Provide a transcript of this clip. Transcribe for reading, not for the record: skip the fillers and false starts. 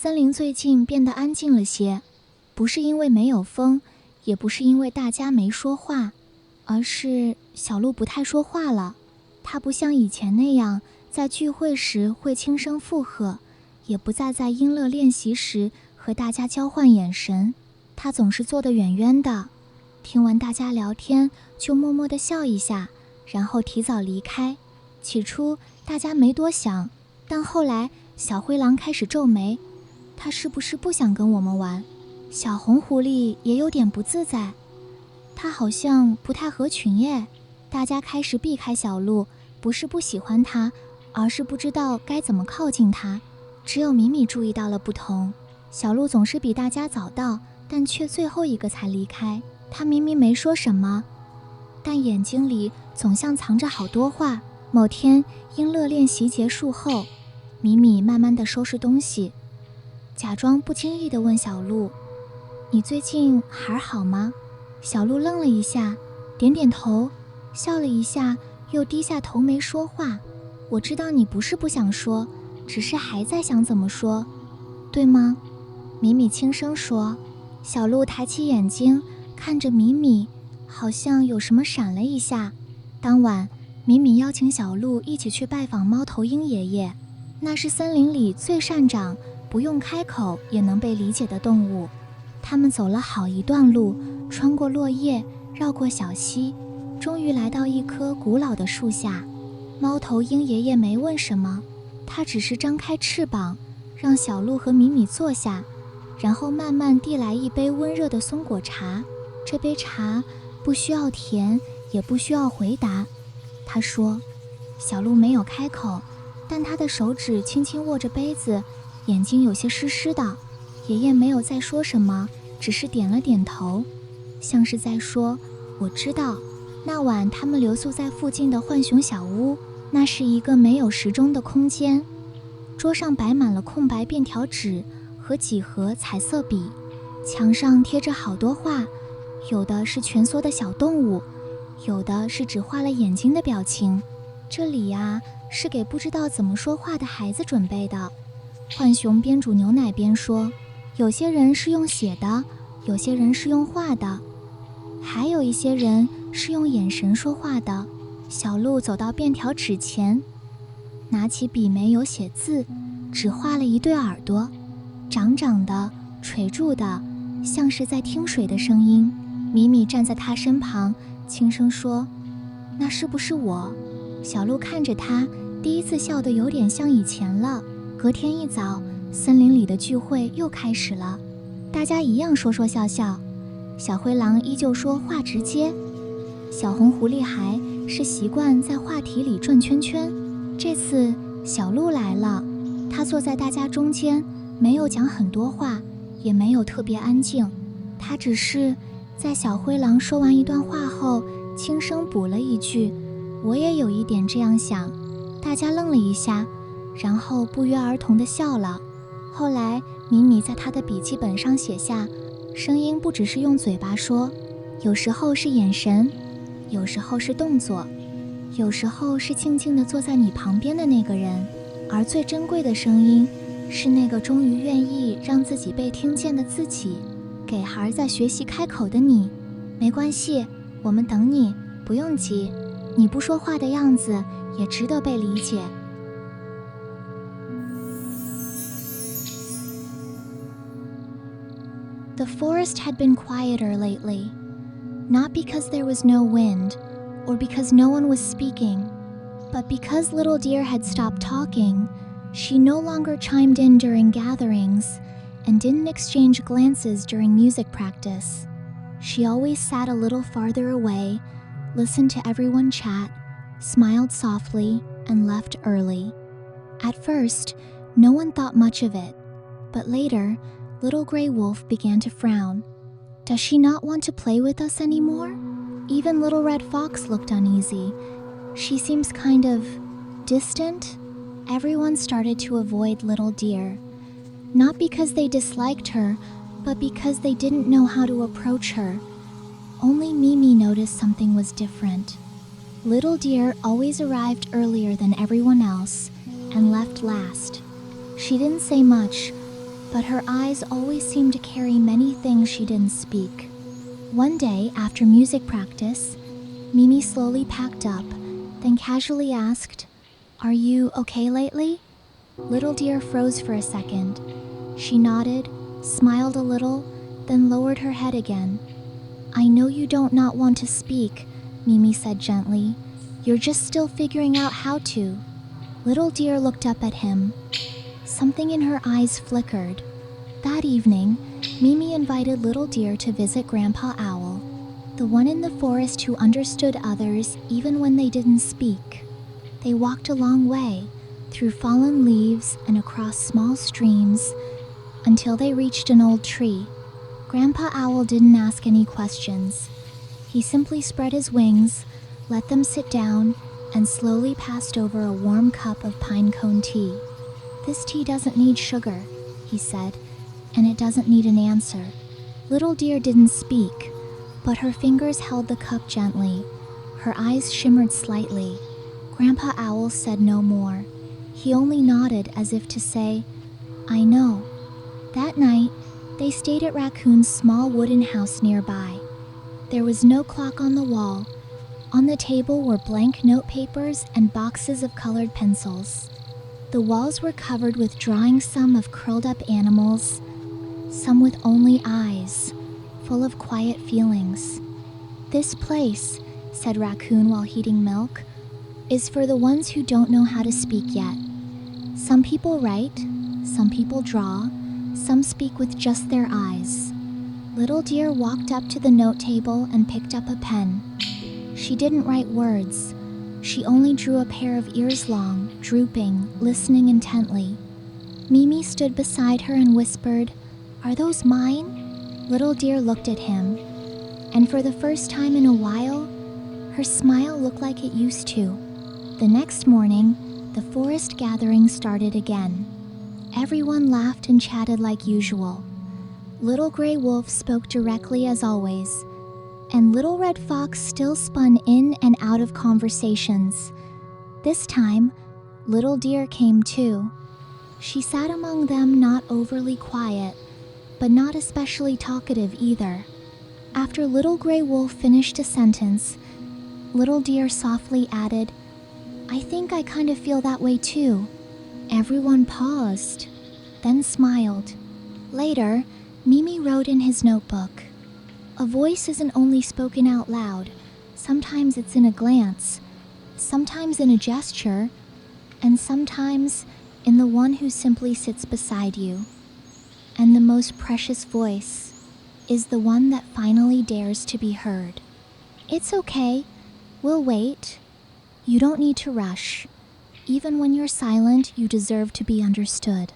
森林最近变得安静了些，不是因为没有风，也不是因为大家没说话，而是小鹿不太说话了。它不像以前那样在聚会时会轻声附和，也不再在音乐练习时和大家交换眼神。它总是坐得远远的，听完大家聊天就默默地笑一下，然后提早离开。起初大家没多想，但后来小灰狼开始皱眉，他是不是不想跟我们玩？小红狐狸也有点不自在，他好像不太合群耶。大家开始避开小鹿，不是不喜欢他，而是不知道该怎么靠近他。只有米米注意到了不同，小鹿总是比大家早到，但却最后一个才离开。他明明没说什么，但眼睛里总像藏着好多话。某天音乐练习结束后，米米慢慢地收拾东西，假装不经意地问小鹿：“你最近还好吗？”小鹿愣了一下，点点头，笑了一下，又低下头没说话。我知道你不是不想说，只是还在想怎么说，对吗？米米轻声说。小鹿抬起眼睛看着米米，好像有什么闪了一下。当晚米米邀请小鹿一起去拜访猫头鹰爷爷，那是森林里最善长、不用开口也能被理解的动物。他们走了好一段路，穿过落叶，绕过小溪，终于来到一棵古老的树下。猫头鹰爷爷没问什么，他只是张开翅膀，让小鹿和米米坐下，然后慢慢递来一杯温热的松果茶。这杯茶不需要甜，也不需要回答。他说。小鹿没有开口，但他的手指轻轻握着杯子，眼睛有些湿湿的。爷爷没有再说什么，只是点了点头，像是在说我知道。那晚他们留宿在附近的浣熊小屋，那是一个没有时钟的空间，桌上摆满了空白便条纸和几盒彩色笔，墙上贴着好多画，有的是蜷缩的小动物，有的是只画了眼睛的表情。这里呀，是给不知道怎么说话的孩子准备的。浣熊边煮牛奶边说，有些人是用写的，有些人是用画的，还有一些人是用眼神说话的。小鹿走到便条纸前，拿起笔没有写字，只画了一对耳朵，长长的，垂住的，像是在听水的声音。米米站在他身旁，轻声说：“那是不是我？”小鹿看着他，第一次笑得有点像以前了。隔天一早，森林里的聚会又开始了，大家一样说说笑笑。小灰狼依旧说话直接，小红狐狸还是习惯在话题里转圈圈。这次小鹿来了，他坐在大家中间，没有讲很多话，也没有特别安静，他只是在小灰狼说完一段话后，轻声补了一句：“我也有一点这样想。”大家愣了一下，然后不约而同地笑了。后来米米在他的笔记本上写下，声音不只是用嘴巴说，有时候是眼神，有时候是动作，有时候是静静地坐在你旁边的那个人，而最珍贵的声音是那个终于愿意让自己被听见的自己，给还在学习开口的你。没关系，我们等你，不用急，你不说话的样子也值得被理解。The forest had been quieter lately, not because there was no wind, or because no one was speaking, but because Little Deer had stopped talking. She no longer chimed in during gatherings, and didn't exchange glances during music practice. She always sat a little farther away, listened to everyone chat, smiled softly, and left early. At first, no one thought much of it, but later, Little Gray Wolf began to frown. Does she not want to play with us anymore? Even Little Red Fox looked uneasy. She seems kind of distant. Everyone started to avoid Little Deer, not because they disliked her, but because they didn't know how to approach her. Only Mimi noticed something was different. Little Deer always arrived earlier than everyone else and left last. She didn't say much, but her eyes always seemed to carry many things she didn't speak. One day, after music practice, Mimi slowly packed up, then casually asked, "Are you okay lately?" Little Deer froze for a second. She nodded, smiled a little, then lowered her head again. "I know you don't not want to speak," Mimi said gently. "You're just still figuring out how to." Little Deer looked up at him. Something in her eyes flickered. That evening, Mimi invited Little Deer to visit Grandpa Owl, the one in the forest who understood others even when they didn't speak. They walked a long way, through fallen leaves and across small streams, until they reached an old tree. Grandpa Owl didn't ask any questions. He simply spread his wings, let them sit down, and slowly passed over a warm cup of pinecone tea. "This tea doesn't need sugar," he said, "and it doesn't need an answer." Little Deer didn't speak, but her fingers held the cup gently. Her eyes shimmered slightly. Grandpa Owl said no more. He only nodded as if to say, "I know." That night, they stayed at Raccoon's small wooden house nearby. There was no clock on the wall. On the table were blank note papers and boxes of colored pencils. The walls were covered with drawings, some of curled up animals, some with only eyes, full of quiet feelings. "This place," said Raccoon while heating milk, "is for the ones who don't know how to speak yet. Some people write, some people draw, some speak with just their eyes." Little Deer walked up to the note table and picked up a pen. She didn't write words. She only drew a pair of ears long, drooping, listening intently. Mimi stood beside her and whispered, "Are those mine?" Little Deer looked at him, and for the first time in a while, her smile looked like it used to. The next morning, the forest gathering started again. Everyone laughed and chatted like usual. Little Gray Wolf spoke directly as always, and Little Red Fox still spun in and out of conversations. This time, Little Deer came too. She sat among them, not overly quiet, but not especially talkative either. After Little Gray Wolf finished a sentence, Little Deer softly added, "I think I kind of feel that way too." Everyone paused, then smiled. Later, Mimi wrote in his notebook, "A voice isn't only spoken out loud. Sometimes it's in a glance, sometimes in a gesture, and sometimes in the one who simply sits beside you. And the most precious voice is the one that finally dares to be heard. It's okay. We'll wait. You don't need to rush. Even when you're silent, you deserve to be understood."